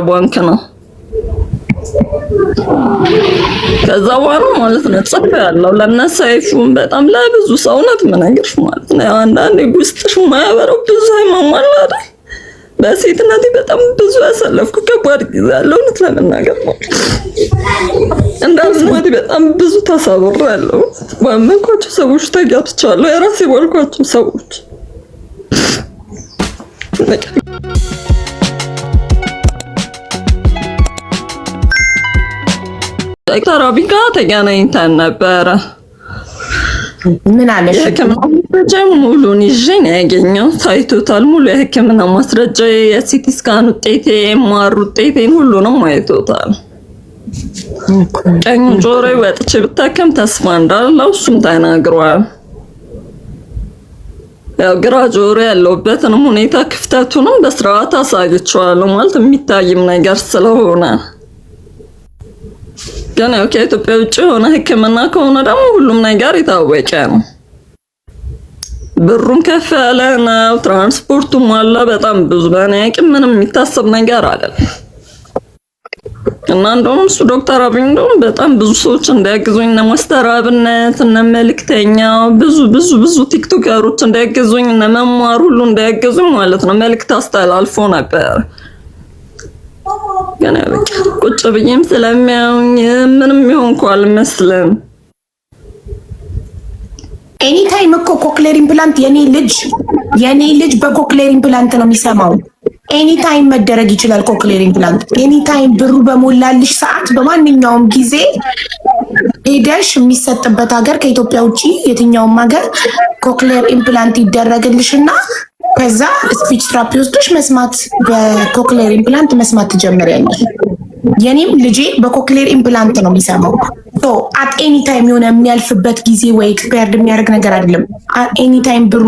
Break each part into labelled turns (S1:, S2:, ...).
S1: ባንክ ነው። ከዛ በኋላ ማለት ነው ጽፍ ያለው ለነሳይፉን በጣም ለብዙ ሰውነት ምንነግርሽ ማለት ነው። አንዳንዴ ውስጥሽ ማያበረው ብዙ አይማማል አይደል? በሴትነቴ በጣም ብዙ ያሳለፍኩ ከባድ ጊዜ አለው እውነት ለመናገር ነው። እንዳልኩት በጣም ብዙ ተሰብሬያለሁ። ባመንኳቸው ሰዎች ተጋብቻለሁ። የራሴ ባልኳቸው ሰዎች ዶክተር አብይ ጋር ተገናኝተን ነበረ።
S2: ምን አለሽ?
S1: ማስረጃ ሙሉን ይዤ ነው ያገኘው። ታይቶታል። ሙሉ የሕክምና ማስረጃ፣ የሲቲ ስካን ውጤቴ፣ የኤምአር ውጤቴን ሁሉንም አይቶታል። ቀኝ ጆሮዬ ወጥቼ ብታከም ተስፋ እንዳለው እሱም ተናግሯል። ያው ግራ ጆሮ ያለውበትንም ሁኔታ ክፍተቱንም በስርዓት አሳይቼዋለሁ ማለት የሚታይም ነገር ስለሆነ ግን ያው ከኢትዮጵያ ውጭ የሆነ ሕክምና ከሆነ ደግሞ ሁሉም ነገር የታወቀ ነው። ብሩም ከፍ ያለ ነው፣ ትራንስፖርቱም አለ በጣም ብዙ። በእኔ አቅም ምንም የሚታሰብ ነገር አይደለም። እና እንደውም እሱ ዶክተር አብይ እንደውም በጣም ብዙ ሰዎች እንዲያግዙኝ እነ ማስተር አብነት እነ መልክተኛው ብዙ ቲክቶከሮች እንዲያግዙኝ እነ መማር ሁሉ እንዲያግዙኝ ማለት ነው መልክት አስተላልፎ ነበር። ግን በቃ ቁጭ ብዬም ስለሚያዩኝ ምንም ይሆንኩ አልመስልም።
S2: ኤኒ ታይም እኮ ኮክሌር ኢምፕላንት የኔ ልጅ በኮክሌር ኢምፕላንት ነው የሚሰማው። ኤኒ ታይም መደረግ ይችላል ኮክሌር ኢምፕላንት። ኤኒ ታይም ብሩ በሞላልሽ ሰዓት በማንኛውም ጊዜ ሄደሽ የሚሰጥበት ሀገር ከኢትዮጵያ ውጪ የትኛውም ሀገር ኮክሌር ኢምፕላንት ይደረግልሽና ከዛ ስፒች ትራፒ ወስደሽ መስማት በኮክሌር ኢምፕላንት መስማት ትጀምሪያለሽ። የኔም ልጄ በኮክሌር ኢምፕላንት ነው የሚሰማው። ሶ አት ኤኒ ታይም የሆነ የሚያልፍበት ጊዜ ወይ ኤክስፓየርድ የሚያደርግ ነገር አይደለም። አት ኤኒ ታይም ብሩ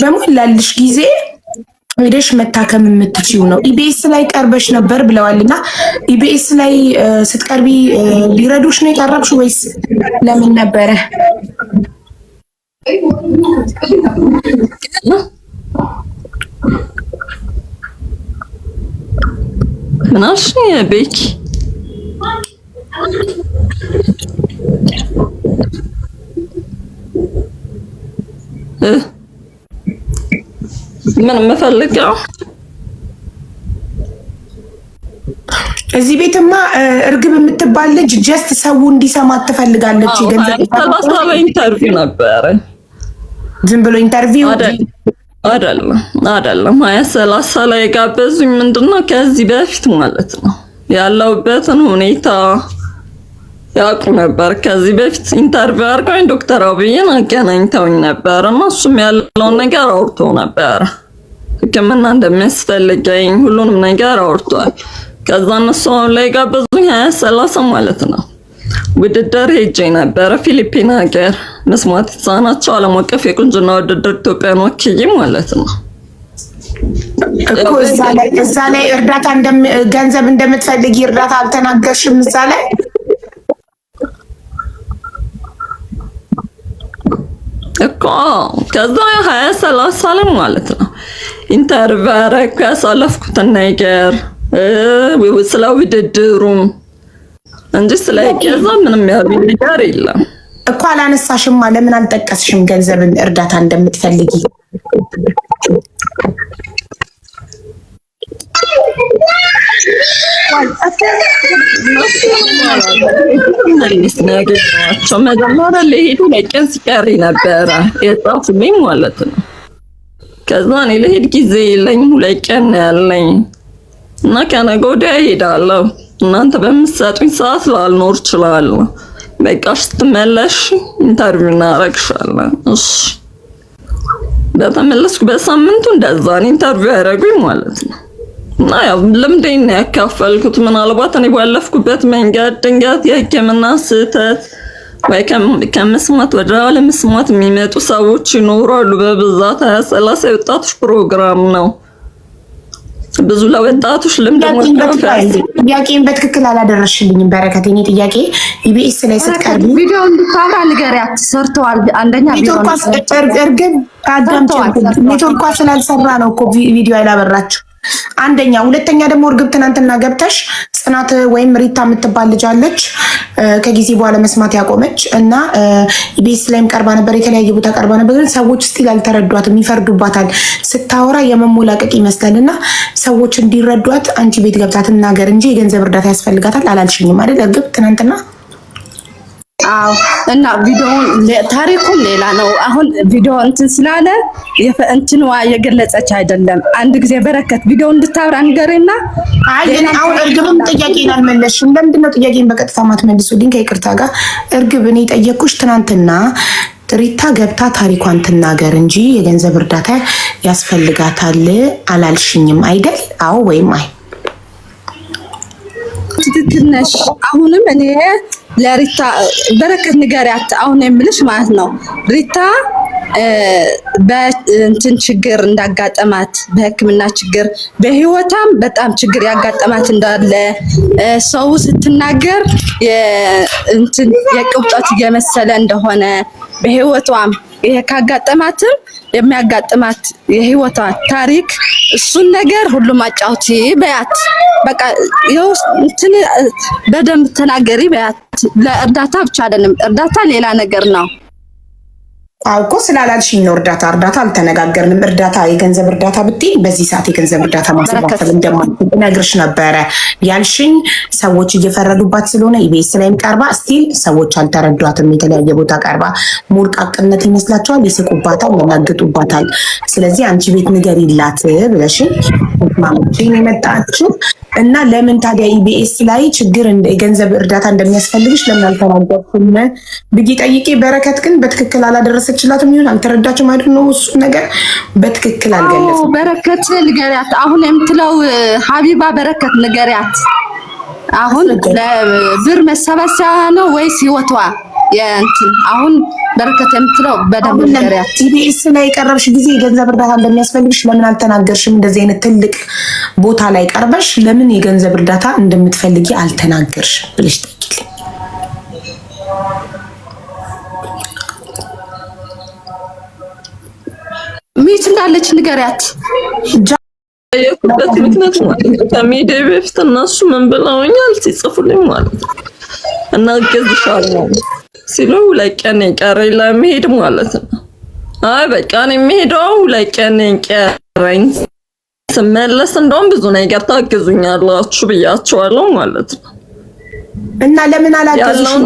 S2: በሞላልሽ ጊዜ ሄደሽ መታከም የምትችይው ነው። ኢቢኤስ ላይ ቀርበሽ ነበር ብለዋልና ኢቢኤስ ላይ ስትቀርቢ ሊረዱሽ ነው የቀረብሽ ወይስ ለምን ነበረ?
S1: ምናሽ ቤኪ ምን መፈልገው?
S2: እዚህ ቤትማ እርግብ የምትባል ልጅ ጀስት ሰው እንዲሰማ ትፈልጋለች። ገንዘብ
S1: ተባሳበ ኢንተርቪው ነበር።
S2: ዝም ብሎ ኢንተርቪው
S1: አይደለም 2030 ላይ ጋበዙኝ። ምንድነው ከዚህ በፊት ማለት ነው ያለውበትን ሁኔታ ያውቁ ነበር። ከዚህ በፊት ኢንተርቪው አድርገውኝ ዶክተር አብይን አገናኝተውኝ ነበር እና እሱም ያለውን ነገር አውርቶ ነበር። ሕክምና እንደሚያስፈልገኝ ሁሉንም ነገር አውርቷል። ከዛ እነሱ አሁን ላይ ጋበዙኝ 2030 ማለት ነው። ውድድር ሄጄ ነበረ ፊሊፒን ሀገር መስማት የተሳናቸው ዓለም አቀፍ የቁንጅና ውድድር ኢትዮጵያን ወክዬ ማለት ነው።
S2: እኮ እዛ ላይ እርዳታ ገንዘብ እንደምትፈልጊ እርዳታ አልተናገርሽም እዛ ላይ?
S1: እኮ ከዛ 2030 ላይ ማለት ነው ኢንተርቪው አደረኩ። ያሳለፍኩትን ነገር ስለ ውድድሩም እንጂ ስለ ገዛ ምንም ያሉኝ ነገር የለም
S2: እኮ። አላነሳሽም ለምን አልጠቀስሽም ገንዘብን እርዳታ እንደምትፈልጊ?
S1: መጀመሪያ ለሄዱ ለቀን ሲቀር ነበረ የጻፉልኝ ማለት ነው። ከዛ እኔ ለሄድ ጊዜ የለኝም 2 ቀን ያለኝ እና ከነገ ወዲያ እሄዳለሁ። እናንተ በምትሰጡኝ ሰዓት ላልኖር እችላለሁ። በቃ ስትመለሽ ኢንተርቪው እናደርግሻለን። እሺ በተመለስኩ በሳምንቱ እንደዛ ኢንተርቪው ያደረጉኝ ማለት ነው። እና ያው ልምዴን ያካፈልኩት ምናልባት እኔ ባለፍኩበት መንገድ ድንገት የሕክምና ስህተት ወይ ከመስማት ወደ አለመስማት የሚመጡ ሰዎች ይኖራሉ። በብዛት 2030 የወጣቶች ፕሮግራም ነው። ብዙ ለወጣቶች ልምድ
S2: ጥያቄን በትክክል አላደረሽልኝም በረከት። እኔ ጥያቄ ኢቢኤስ ላይ ስትቀርቢ
S3: ቪዲዮ እንድታብራ ንገሪያት። ሰርተዋል። አንደኛ
S2: እርግብ አዳምጪ። ኔትወርኳ ስላልሰራ ነው እኮ ቪዲዮ ያላበራችሁ። አንደኛ። ሁለተኛ ደግሞ እርግብ ትናንትና ገብተሽ ጽናት ወይም ሪታ የምትባል ልጅ አለች ከጊዜ በኋላ መስማት ያቆመች እና ኢቢኤስ ላይም ቀርባ ነበር፣ የተለያየ ቦታ ቀርባ ነበር። ግን ሰዎች ስቲል አልተረዷትም፣ ይፈርዱባታል። ስታወራ የመሞላቀቅ ይመስላል እና ሰዎች እንዲረዷት አንቺ ቤት ገብታ ትናገር እንጂ የገንዘብ እርዳታ ያስፈልጋታል አላልሽኝም አይደል እርግብ ትናንትና?
S3: አዎ። እና ቪዲዮውን ታሪኩን ሌላ ነው። አሁን ቪዲዮ እንትን ስላለ እንትንዋ የገለጸች አይደለም። አንድ ጊዜ በረከት ቪዲዮ እንድታብራ ንገሪና።
S2: አይ አሁን እርግብም ጥያቄን አልመለስሽም። ለምንድን ነው ጥያቄን በቀጥታ ማትመልሱልኝ? ከይቅርታ ጋር እርግብ፣ እኔ ጠየቅኩሽ ትናንትና ሪታ ገብታ ታሪኳን ትናገር እንጂ የገንዘብ እርዳታ ያስፈልጋታል አላልሽኝም አይደል? አዎ ወይም አይ?
S3: ትክክል ነሽ። አሁንም እኔ ለሪታ በረከት ንገሪያት አሁን የምልሽ ማለት ነው። ሪታ በእንትን ችግር እንዳጋጠማት በሕክምና ችግር በህይወታም በጣም ችግር ያጋጠማት እንዳለ ሰው ስትናገር እንትን የቅብጠት እየመሰለ እንደሆነ በህይወቷም ይሄ ካጋጠማትም የሚያጋጥማት የህይወቷ ታሪክ እሱን ነገር ሁሉም አጫውቲ በያት። በቃ እንትን በደንብ ተናገሪ በያት። ለእርዳታ ብቻ አይደለም፣ እርዳታ ሌላ ነገር ነው።
S2: እኮ ስላላልሽኝ ነው። እርዳታ አልተነጋገርንም። እርዳታ የገንዘብ እርዳታ ብትይ በዚህ ሰዓት የገንዘብ እርዳታ ማሰባሰብ እንደማልችል ነግርሽ ነበረ ያልሽኝ። ሰዎች እየፈረዱባት ስለሆነ ኢቢኤስ ላይም ቀርባ ስቲል ሰዎች አልተረዷትም። የተለያየ ቦታ ቀርባ ሞልቃቅነት ይመስላቸዋል፣ ይስቁባታል፣ ያላግጡባታል። ስለዚህ አንቺ ቤት ንገሪላት ብለሽኝ ማምጪን የመጣችው እና ለምን ታዲያ ኢቢኤስ ላይ ችግር የገንዘብ እርዳታ እንደሚያስፈልግሽ ለምን አልተናገርኩም ብዬ ጠይቄ፣ በረከት ግን በትክክል አላደረሰችላትም። ይሁን አልተረዳችም አይደል ነው እሱ ነገር በትክክል አልገለጸም።
S3: በረከት ንገሪያት አሁን የምትለው ሀቢባ በረከት ንገሪያት። አሁን ለብር መሰባሰቢያ ነው ወይስ ህይወቷ የእንትን አሁን በረከት የምትለው በደንብ ንገሪያት።
S2: ኢቢኤስ ላይ የቀረብሽ ጊዜ የገንዘብ እርዳታ እንደሚያስፈልግሽ ለምን አልተናገርሽም? እንደዚህ አይነት ትልቅ ቦታ ላይ ቀርበሽ ለምን የገንዘብ እርዳታ እንደምትፈልጊ አልተናገርሽም ብለሽ ጠይቂልኝ።
S3: ሚት እንዳለች ንገሪያት።
S1: የኩበት ምክንያት ማለት ከሚዲያ በፊት እነሱ ምን ብለውኛል ሲጽፉልኝ ማለት ነው እና ገዝሻለሁ ሲሉ ለቀን ቀረኝ ለመሄድ ማለት ነው። አይ በቃ እኔ የምሄደው ለቀን ቀረኝ ስመለስ እንደውም ብዙ ነገር ታግዙኛላችሁ ብያቸዋለሁ ማለት ነው።
S2: እና ለምን አላገዙሽም?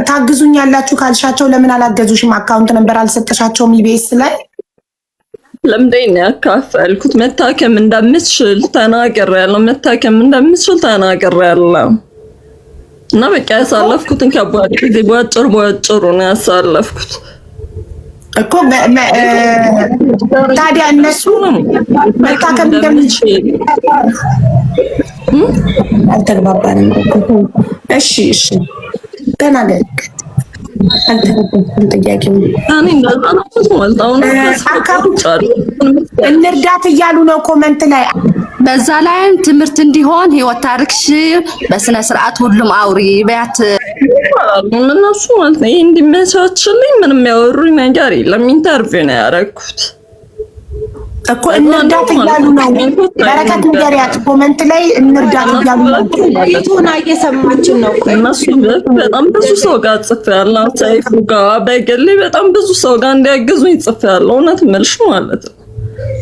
S2: ታግዙኛላችሁ ካልሻቸው ለምን አላገዙሽም? አካውንት ነበር አልሰጠሻቸውም? ኢቢኤስ ላይ
S1: ለምንድን ነው ያካፈልኩት? መታከም እንደምትችል ተናግሬያለሁ። እና በቃ ያሳለፍኩትን ከባድ ጊዜ በአጭሩ ነው ያሳለፍኩት
S2: እኮ። ታዲያ እነሱ መታከም እንደምትችል አልተግባባንም። እሺ ተናገር። እንርዳት እያሉ ነው ኮመንት ላይ።
S3: በዛ ላይም ትምህርት እንዲሆን ህይወት ታሪክሽ በስነ ስርዓት ሁሉም አውሪ በያት።
S1: እነሱ ማለት ነው እንዲመቻችልኝ ምንም ያወሩኝ ነገር የለም። ኢንተርቪው ነው ያደረኩት
S2: እኮ እንርዳት እያሉ ነው። በረከት ንገሪያት ኮመንት ላይ እንርዳት እያሉ ነው።
S4: ይቱና እየሰማችን ነው።
S1: እነሱ በጣም ብዙ ሰው ጋር ጽፌያለሁ። ሰይፉ ጋር በግሌ በጣም ብዙ ሰው ጋር እንዲያግዙኝ ጽፌያለሁ። እውነት መልሽ ማለት ነው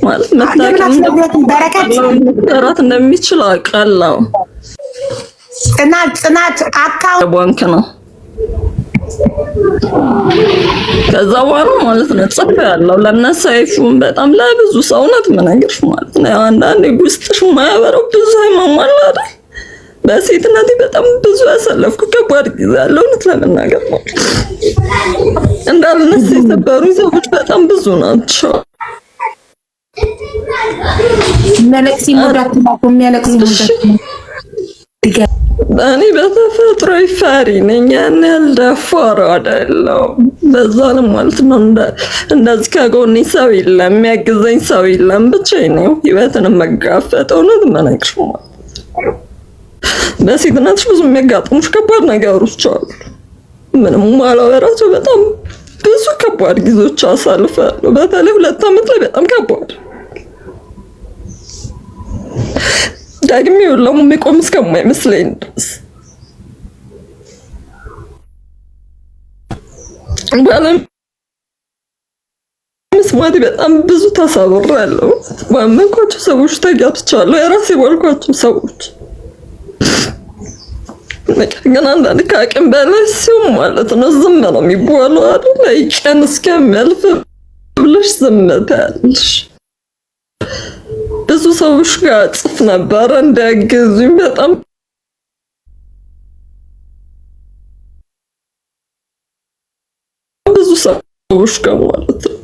S1: ማለት መታከም እንደሚችል አውቃለሁ።
S2: ጽናት አካውንት
S1: ባንክ ነው። ከዛ በኋላ ማለት ነው ጽፌያለሁ ለነሰይፉም በጣም ለብዙ ሰው እውነት የምነግርሽ ማለት ነው። አንዳንዴ ውስጥሽ የማያበረው ብዙ ህመም አለ አይደል? በሴትነቴ በጣም ብዙ ያሳለፍኩ ከባድ ጊዜ አለ እውነት ለመናገር ማለት እንዳልነስ የሰበሩ ሰዎች በጣም ብዙ ናቸው።
S2: መለክሲ ሞዳት
S1: እኔ በተፈጥሮ ፈሪ ነኝ። ያን ያህል ደፋር አይደለሁም። በዛ ነው ማለት ነው እንደዚህ ከጎኔ ሰው የለም፣ የሚያግዘኝ ሰው የለም። ብቻዬን ነው ህይወትን መጋፈጥ እውነት መነግርሽ ማለት ነው። በሴትነትሽ ብዙ የሚያጋጥሙሽ ከባድ ነገሮች አሉ። ምንም ማላወራቸው በጣም ብዙ ከባድ ጊዜዎች አሳልፋለሁ። በተለይ 2 ዓመት ላይ በጣም ከባድ ዳግም ይውላው የሚቆም እስከማይመስለኝ ድረስ ባለም መስማት በጣም ብዙ ተሰብሬያለሁ። ባመንኳቸው ሰዎች ተጋብቻለሁ፣ የራሴ ባልኳቸው ሰዎች። ግን አንዳንድ ከአቅም በላይ ሲሆን ማለት ነው ዝም ነው የሚባለው አይደል? ቀን እስከሚያልፍ ብለሽ ዝም ትያለሽ። ብዙ ሰዎች ጋር ጽፍ ነበር እንዲያግዙኝ በጣም ብዙ ሰዎች ጋር ማለት ነው።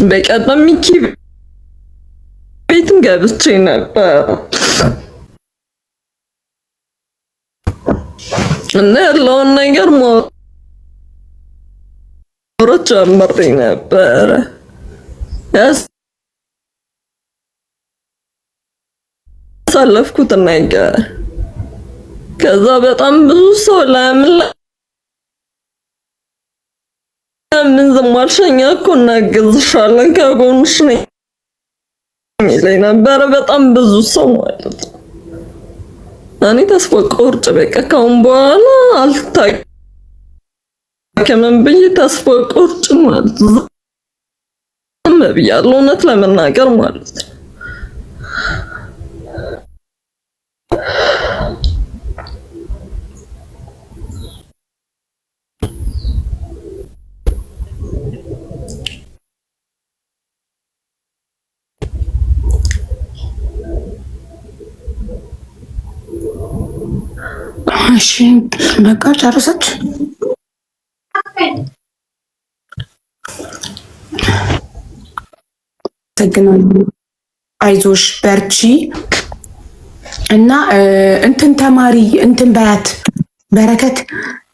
S1: በቀደም ሚኪ ቤትም ገብቼ ነበር እና ያለውን ነገር ማውራት ጀምሬ ነበር። ያሳለፍኩት ነገር ከዛ በጣም ብዙ ሰው ለምን ዝም አልሽኝ እኮ እናግዝሻለን ከጎንሽ ነኝ የሚለኝ ነበረ በጣም ብዙ ሰው ማለት ነው። እኔ ተስፋ ቆርጬ በቃ ካሁን በኋላ አልታከምም ብዬ ተስፋ ቆርጬ ማለት ነው ዝም ብያለሁ፣ እውነት ለመናገር ማለት ነው።
S2: እሺ በቃ ጨረሰች። አይዞሽ በርቺ እና እንትን ተማሪ እንትን በያት በረከት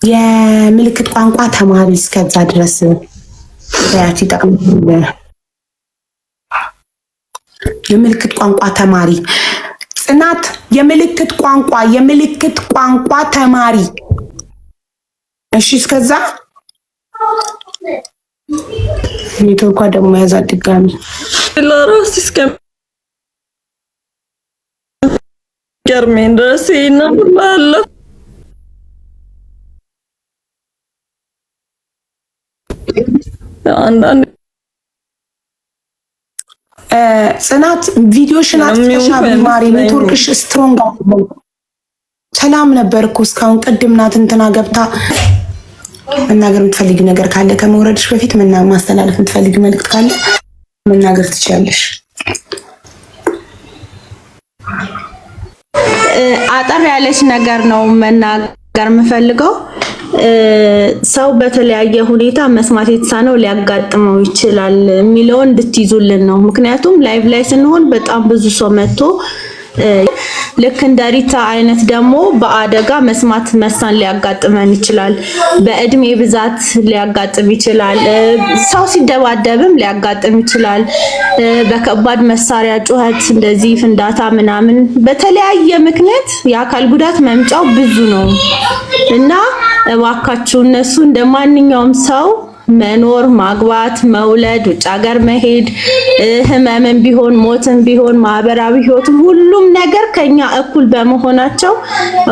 S2: የምልክት ቋንቋ ተማሪ እስከዛ ድረስ በያት ይጠቅማል። የምልክት ቋንቋ ተማሪ ጽናት የምልክት ቋንቋ ተማሪ እሺ። እስከዛ ኔትወርኳ ደግሞ ያዛ ድጋሚ
S1: ለራስ እስከሚገርመኝ ድረስ ይናምራል። አንዳንድ
S2: ጽናት ቪዲዮሽን አጥፍተሻ ቢማሪ ኔትወርክሽ ስትሮንግ ነው። ሰላም ነበር እኮ እስካሁን። ቅድም ናት እንትና ገብታ መናገር የምትፈልጊው ነገር ካለ ከመውረድሽ በፊት ማስተላለፍ የምትፈልጊው መልዕክት ካለ መናገር ትችላለሽ።
S4: አጠር ያለች ነገር ነው መናገር የምፈልገው። ሰው በተለያየ ሁኔታ መስማት የተሳነው ሊያጋጥመው ይችላል የሚለውን እንድትይዙልን ነው። ምክንያቱም ላይቭ ላይ ስንሆን በጣም ብዙ ሰው መጥቶ ልክ እንደ ሪታ አይነት ደግሞ በአደጋ መስማት መሳን ሊያጋጥመን ይችላል። በእድሜ ብዛት ሊያጋጥም ይችላል። ሰው ሲደባደብም ሊያጋጥም ይችላል። በከባድ መሳሪያ ጩኸት፣ እንደዚህ ፍንዳታ ምናምን በተለያየ ምክንያት የአካል ጉዳት መምጫው ብዙ ነው እና እባካችሁ እነሱ እንደማንኛውም ሰው መኖር፣ ማግባት፣ መውለድ፣ ውጭ ሀገር መሄድ፣ ህመምን ቢሆን ሞትን ቢሆን ማህበራዊ ህይወትን ሁሉም ነገር ከኛ እኩል በመሆናቸው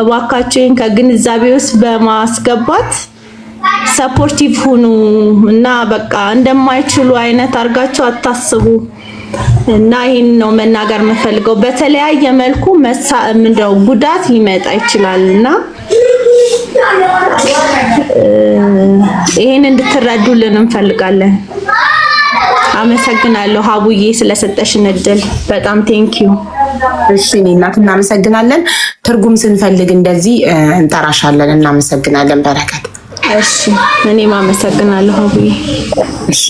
S4: እባካችሁን ከግንዛቤ ውስጥ በማስገባት ሰፖርቲቭ ሁኑ እና በቃ እንደማይችሉ አይነት አድርጋችሁ አታስቡ እና ይሄን ነው መናገር የምፈልገው። በተለያየ መልኩ ምንድነው ጉዳት ሊመጣ ይችላልና ይሄን እንድትረዱልን እንፈልጋለን። አመሰግናለሁ ሀቡዬ ስለሰጠሽን እድል በጣም ቴንኪዩ።
S2: እሺ እናት እናመሰግናለን። ትርጉም ስንፈልግ እንደዚህ እንጠራሻለን። እናመሰግናለን በረከት።
S4: እሺ እኔም አመሰግናለሁ ሀቡዬ።
S2: እሺ